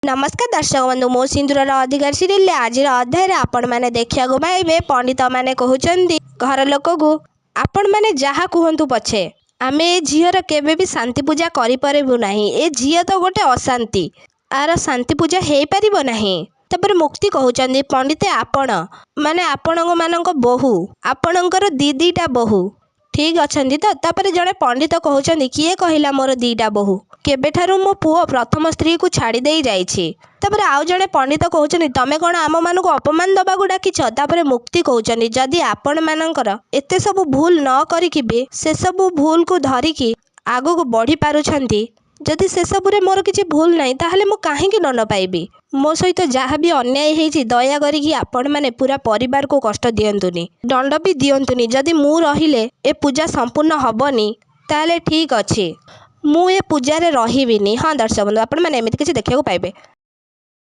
नमस्कार दर्शक बंधु मो सिंदूर अधिकार सीरियल आज अध्याय आपण मैंने देखा पाइबे पंडित मैंने कहते घर लोक को आपण मैंने जहाँ कहतु पछे आम ए झीर केवे भी शांति पूजा करूँ ना। ए झील तो गोटे अशांति आर शांति पूजा हो पार ना। तपर मुक्ति कहते पंडित आपण माने आपण मान बोहू आपणकर दीटा बोहू ठीक अच्छा तो तापर जड़े पंडित कहते किए कहला मोर दीटा बोहू केबेठारू मो पुओ प्रथम स्त्री को छाड़ी दे जाइछि। तापर आउ जड़े पंडित कहते तमें कौन आम मान को अपमान दबाक डाकिछ। तापर मुक्ति कहते जदि आपण मानकर एते सब भूल न करिकि भी से सब भूल को धरिकी आगु को बढ़ी पारुछंती जदि से सबुरे मोर किछि भूल नहीं ताहले मो काहेकि न पाइबी। मो सहित जहाँ भी अन्याय होइछि दया करिकि आपण माने पूरा परिवार को कष्ट दियंतुनी दंड भी दियंतुनी। जदि मु रहिले ए पूजा संपूर्ण हबनी ताहले ठीक अछि मु ए पूजा रे रहिबिनी। हाँ दर्शक बंधु आपण माने एमिति किछि देखिବାକୁ पाइबे।